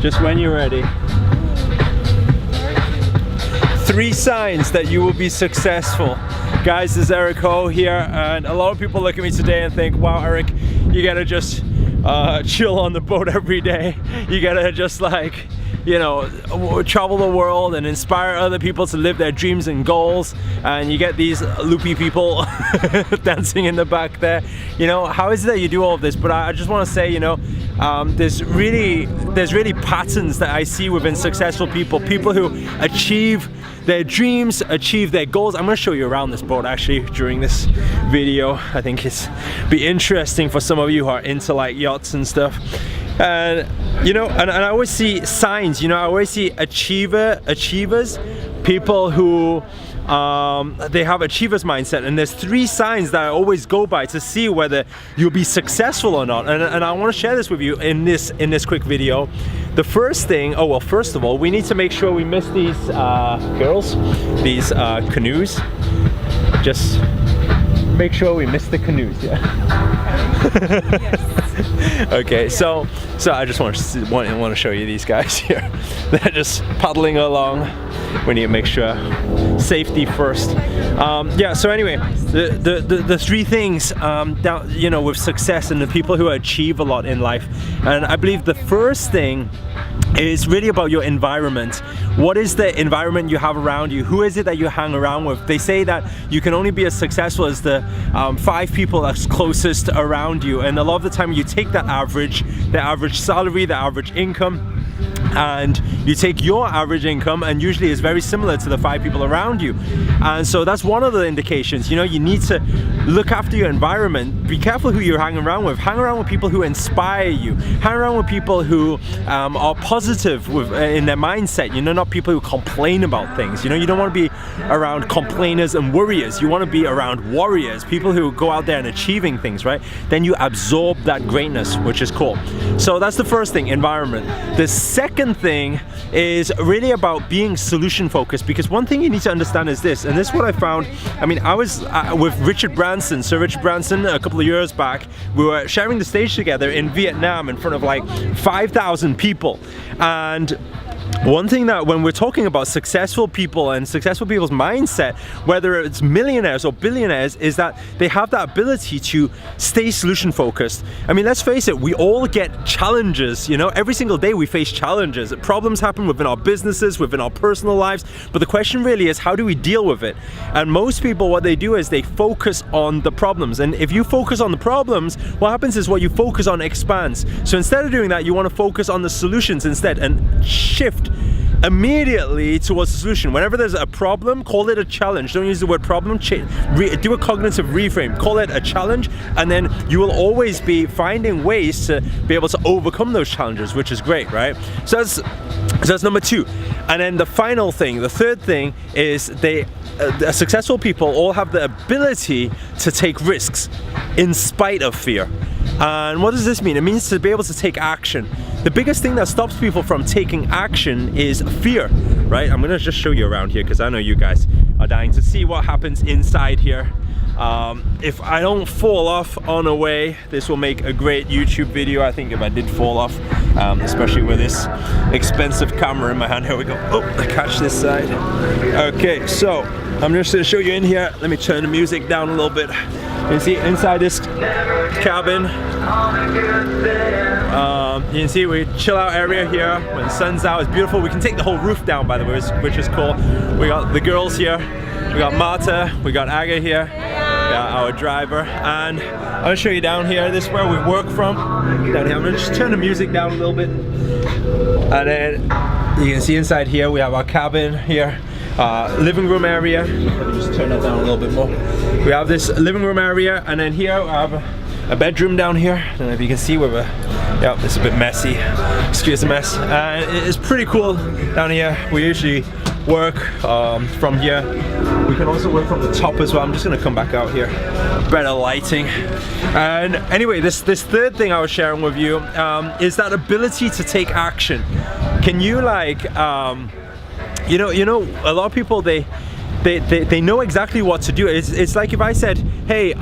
Just when you're ready. 3 signs that you will be successful. Guys, this is Eric Ho here, and a lot of people look at me today and think, wow, Eric, you gotta just chill on the boat every day. You gotta just, like, you know, travel the world and inspire other people to live their dreams and goals, and you get these loopy people dancing in the back there. You know, how is it that you do all of this? But I just want to say, you know, there's really patterns that I see within successful people who achieve their dreams, achieve their goals. I'm going to show you around this boat actually during this video. I think it's be interesting for some of you who are into like yachts and stuff. And you know, and I always see signs, you know, I always see achievers, people who they have achievers mindset, and there's 3 signs that I always go by to see whether you'll be successful or not, and I want to share this with you in this quick video. The first thing, oh well, first of all, we need to make sure we miss these these canoes. Just make sure we miss the canoes, yeah. Yes. Okay, so I just want to show you these guys here. They're just paddling along. We need to make sure safety first. Yeah. So anyway, the 3 things that, you know, with success and the people who achieve a lot in life, and I believe the first thing is really about your environment. What is the environment you have around you? Who is it that you hang around with? They say that you can only be as successful as the 5 people that's closest around you, and a lot of the time you take that average, the average salary, the average income, and you take your average income, and usually it's very similar to the 5 people around you. And so that's one of the indications. You know, you need to look after your environment. Be careful who you're hanging around with. Hang around with people who inspire you. Hang around with people who are positive in their mindset. You know, not people who complain about things. You know, you don't want to be around complainers and worriers. You want to be around warriors, people who go out there and achieving things, right? Then you absorb that greatness, which is cool. So that's the first thing, environment. The second thing is really about being solution focused, because one thing you need to understand is this, and this is what I found. I mean, I was with Sir Richard Branson a couple of years back. We were sharing the stage together in Vietnam in front of like 5,000 people, and one thing that when we're talking about successful people and successful people's mindset, whether it's millionaires or billionaires, is that they have that ability to stay solution focused. I mean, let's face it, we all get challenges, you know, every single day we face challenges. Problems happen within our businesses, within our personal lives, but the question really is, how do we deal with it? And most people, what they do is they focus on the problems, and if you focus on the problems, what happens is what you focus on expands. So instead of doing that, you want to focus on the solutions instead and shift immediately towards the solution. Whenever there's a problem, call it a challenge. Don't use the word problem. Do a cognitive reframe. Call it a challenge, and then you will always be finding ways to be able to overcome those challenges, which is great, right? So that's number 2. And then the final thing, the third thing, is successful people all have the ability to take risks in spite of fear. And what does this mean? It means to be able to take action. The biggest thing that stops people from taking action is fear, right? I'm gonna just show you around here because I know you guys are dying to see what happens inside here. If I don't fall off on the way, this will make a great YouTube video. I think if I did fall off, especially with this expensive camera in my hand. Here we go. Oh, I catch this side. Okay, so I'm just gonna show you in here. Let me turn the music down a little bit. You can see inside this cabin, you can see we chill out area here when the sun's out. It's beautiful. We can take the whole roof down, by the way, which is cool. We got the girls here. We got Marta. We got Aga here. We got our driver. And I'm gonna show you down here. This is where we work from. Down here. I'm gonna just turn the music down a little bit. And then you can see inside here we have our cabin here. Living room area. Let me just turn that down a little bit more. We have this living room area, and then here I have a bedroom down here. I don't know if you can see where yeah, it's a bit messy. Excuse the mess. It's pretty cool down here. We usually work from here. We can also work from the top as well. I'm just gonna come back out here. Better lighting. And anyway, this third thing I was sharing with you is that ability to take action. Can you, like, you know, a lot of people, they they know exactly what to do. It's like if I said, hey,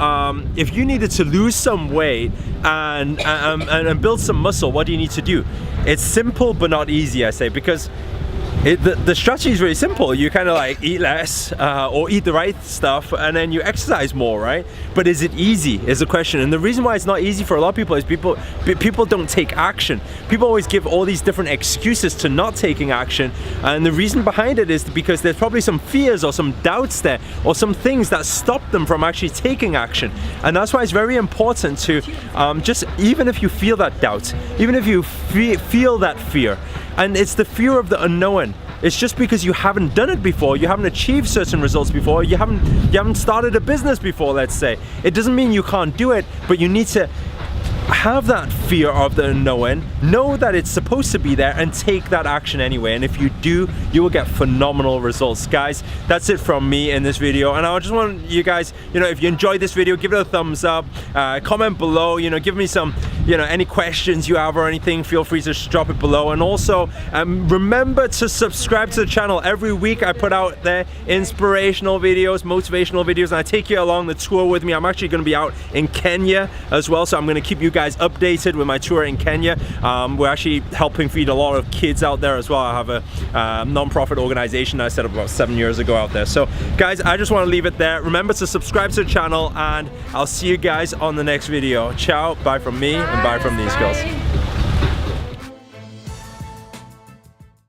if you needed to lose some weight and build some muscle, what do you need to do? It's simple but not easy, I say, because the strategy is really simple. You kind of like eat less or eat the right stuff, and then you exercise more, right? But is it easy is the question. And the reason why it's not easy for a lot of people is people don't take action. People always give all these different excuses to not taking action, and the reason behind it is because there's probably some fears or some doubts there, or some things that stop them from actually taking action. And that's why it's very important to just, even if you feel that doubt, even if you feel that fear, and it's the fear of the unknown. It's just because you haven't done it before, you haven't achieved certain results before, you haven't started a business before, let's say. It doesn't mean you can't do it, but you need to have that fear of the unknown, know that it's supposed to be there, and take that action anyway. And if you do, you will get phenomenal results. Guys, that's it from me in this video, and I just want you guys, if you enjoyed this video, give it a thumbs up, comment below, give me some, any questions you have or anything, feel free to just drop it below. And also remember to subscribe to the channel. Every week I put out there inspirational videos, motivational videos, and I take you along the tour with me. I'm actually going to be out in Kenya as well, so I'm going to keep you guys updated with my tour in Kenya. We're actually helping feed a lot of kids out there as well. I have a non-profit organization that I set up about 7 years ago out there. So guys, I just want to leave it there. Remember to subscribe to the channel, and I'll see you guys on the next video. Ciao, bye from me, and bye from these girls.